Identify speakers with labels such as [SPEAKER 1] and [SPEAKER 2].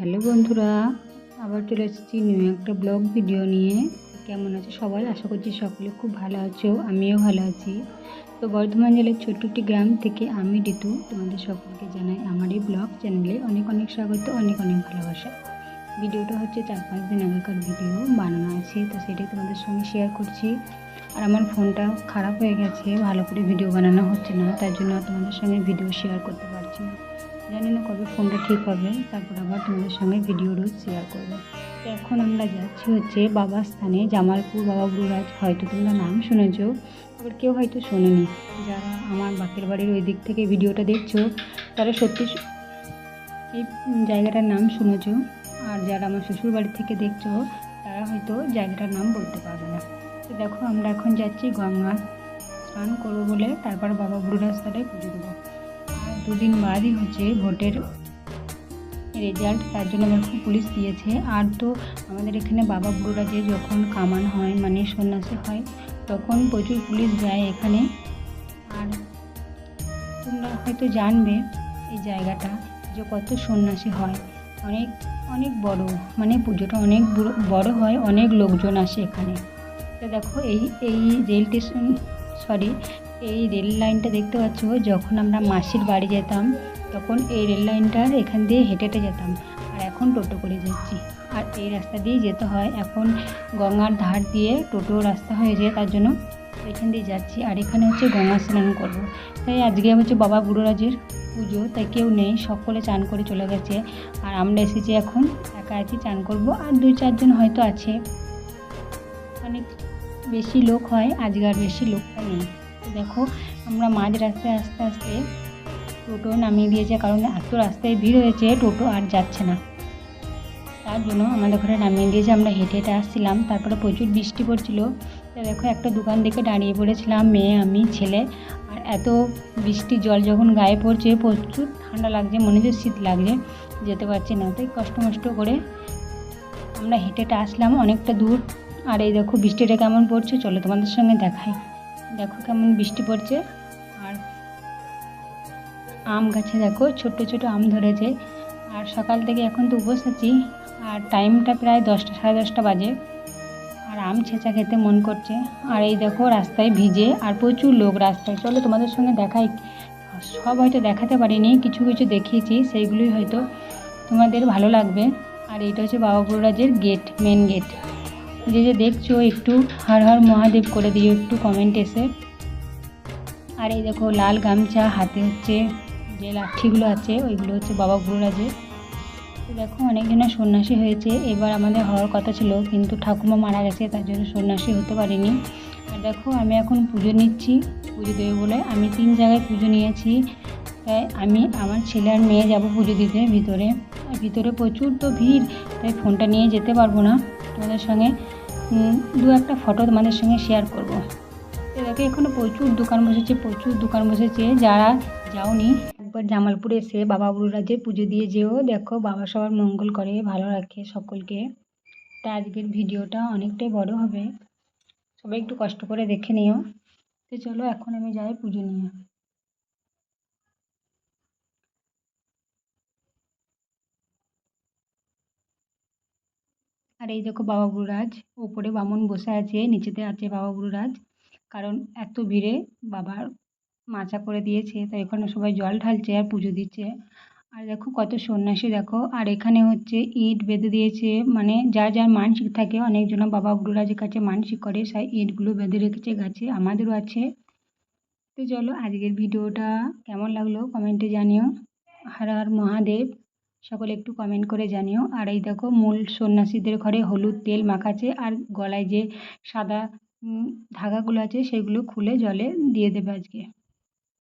[SPEAKER 1] Hello বন্ধুরা, আবার চলে এসেছি নিউ একটা ব্লগ ভিডিও নিয়ে। কেমন আছো সবাই? আশা করছি সকলে খুব ভালো আছো, আমিও ভালো আছি। তো বর্ধমান জেলার ছোট্ট একটি গ্রাম থেকে আমি ঋতু তোমাদের সকলকে জানাই আমার এই ব্লগ চ্যানেলে অনেক অনেক স্বাগত, অনেক অনেক ভালোবাসা। ভিডিওটা হচ্ছে 4-5 দিন আগেকার ভিডিও বানানো আছে, তো সেটাই তোমাদের সঙ্গে শেয়ার করছি। আর আমার ফোনটা খারাপ হয়ে গেছে, ভালো করে ভিডিও বানানো হচ্ছে না, তার জন্য তোমাদের সঙ্গে ভিডিও শেয়ার করতে পারছি না। জানি না কবে ফোনটা ঠিক হবে, তারপর আবার তোমাদের সঙ্গে ভিডিও রোজ শেয়ার করবো। তো এখন আমরা যাচ্ছি হচ্ছে বাবার স্থানে জামালপুর বাবা বুড়ারাজ। হয়তো তোমরা নাম শুনেছ, আবার কেউ হয়তো শোনেনি। যারা আমার বাপের বাড়ির ওই দিক থেকে ভিডিওটা দেখছো তারা সত্যি এই জায়গাটার নাম শুনেছ, আর যারা আমার শ্বশুর বাড়ি থেকে দেখছো তারা হয়তো জায়গাটার নাম বলতে পারবে না। তো দেখো আমরা এখন যাচ্ছি গঙ্গা স্নান করবো বলে, তারপর বাবা বুড়ারাজ তলায় পুজো দেবো। আর দুদিন বাদই হচ্ছে ভোটের রেজাল্ট, তার জন্য আমার খুব পুলিশ দিয়েছে। আর তো আমাদের এখানে বাবা বুড়োরাজে যখন কামান হয় মানে সন্ন্যাসী হয় তখন প্রচুর পুলিশ যায় এখানে। আর তোমরা হয়তো জানবে এই জায়গাটা যে কত সন্ন্যাসী হয়, অনেক অনেক বড়, মানে পুজোটা অনেক বড় হয়, অনেক লোকজন আসে এখানে। তো দেখো এই রেল স্টেশন, এই রেল লাইনটা দেখতে পাচ্ছ, যখন আমরা মাসির বাড়ি যেতাম তখন এই রেল লাইনটার এখান দিয়ে হেঁটে হেঁটে যেতাম, আর এখন টোটো করে যাচ্ছি। আর এই রাস্তা দিয়ে যেতে হয়, এখন গঙ্গার ধার দিয়ে টোটো রাস্তা হয়েছে, তার জন্য এখান দিয়ে যাচ্ছি। আর এখানে হচ্ছে গঙ্গা স্নান করবো, তাই আজকে হচ্ছে বাবা বুড়োরাজের পুজো, তাই কেউ নেই, সকলে চান করে চলে গেছে। আর আমরা এসেছি এখন, একা আছি, চান করব। আর 2-4 জন হয়তো আছে, অনেক বেশি লোক হয়, আজকে আর বেশি লোকটা নেই। দেখো আমরা মাঝ রাস্তায় আস্তে আস্তে টোটো নামিয়ে দিয়েছে, কারণ এত রাস্তায় ভিড় হয়েছে, টোটো আর যাচ্ছে না, তার জন্য আমাদের ঘরে নামিয়ে দিয়েছে। আমরা হেঁটে হেঁটে আসছিলাম, তারপরে প্রচুর বৃষ্টি পড়ছিল। তো দেখো একটা দোকান দেখে দাঁড়িয়ে পড়েছিলাম, মেয়ে আমি ছেলে। আর এত বৃষ্টির জল যখন গায়ে পড়ছে, প্রচুর ঠান্ডা লাগছে, মনে হচ্ছে শীত লাগছে, যেতে পারছি না, তাই কষ্ট করে আমরা হেঁটে হেঁটে আসলাম অনেকটা দূর। আর এই দেখো বৃষ্টিটা কেমন পড়ছে, চলো তোমাদের সঙ্গে দেখাই। দেখো কেমন বৃষ্টি পড়ছে। আর আম গাছে দেখো ছোট ছোট আম ধরেছে। আর সকাল থেকে এখন তো উপোস আছি, আর টাইমটা প্রায় 10টা, 10:30 বাজে। আর আম ছেঁচা খেতে মন করছে। আর এই দেখো রাস্তায় ভিজে, আর প্রচুর লোক রাস্তায়। চলো তোমাদের সঙ্গে দেখাই, সব হয়তো দেখাতে পারিনি, কিছু কিছু দেখিয়েছি, সেইগুলোই হয়তো তোমাদের ভালো লাগবে। আর এইটা হচ্ছে বাবা বুড়োরাজের গেট, মেন গেট। যে দেখছো একটু হর হর মহাদেব করে দিও একটু কমেন্ট এসে। আর এই দেখো লাল গামছা, হাতে হচ্ছে যে লাঠিগুলো আছে ওইগুলো হচ্ছে বাবা বুড়োরাজের। তো দেখো অনেকজনের সন্ন্যাসী হয়েছে, এবার আমাদের হওয়ার কথা ছিল, কিন্তু ঠাকুমা মারা গেছে, তার জন্য সন্ন্যাসী হতে পারিনি। আর দেখো আমি এখন পুজো নিচ্ছি, পুজো দেবে বলে আমি 3 জায়গায় পুজো নিয়েছি। তাই আমি আমার ছেলে আর মেয়ে যাবো পুজো দিতে ভিতরে। আর ভিতরে প্রচুর তো ভিড়, তাই ফোনটা নিয়ে যেতে পারবো না। তোমাদের সঙ্গে 2-1টা ফটো তোমাদের সঙ্গে শেয়ার করবো। তো দেখো এখানে প্রচুর দোকান বসেছে, যারা যাওনি একবার জামালপুরে এসে বাবা বুড়োরাজের পুজো দিয়ে যেও, দেখো বাবা সবার মঙ্গল করে, ভালো রাখে সকলকে। তা আজকের ভিডিওটা অনেকটাই বড় হবে, সবাই একটু কষ্ট করে দেখে নিও। তো চলো এখন আমি যাই পুজো নিয়ে। আর এই দেখো বাবা বুড়োরাজ, ওপরে বামুন বসে আছে, নিচেতে আছে বাবা বুড়োরাজ, কারণ এত ভিড়ে বাবার মাচা করে দিয়েছে, তাই এখানে সবাই জল ঢালছে আর পুজো দিচ্ছে। আর দেখো কত সন্ন্যাসী দেখো। আর এখানে হচ্ছে ইট বেঁধে দিয়েছে, মানে যার যার মানসিক থাকে, অনেকজন বাবা বুড়োরাজের কাছে মানসিক করে, সেই ইটগুলো বেঁধে রেখেছে গাছে, আমাদেরও আছে। তো চলো আজকের ভিডিওটা কেমন লাগলো কমেন্টে জানিও। হর হর মহাদেব, সকলে একটু কমেন্ট করে জানিও। আর এই দেখো মূল সন্ন্যাসীদের ঘরে হলুদ তেল মাখাচ্ছে, আর গলায় যে সাদা ধাগাগুলো আছে সেগুলো খুলে জলে দিয়ে দেবে আজকে।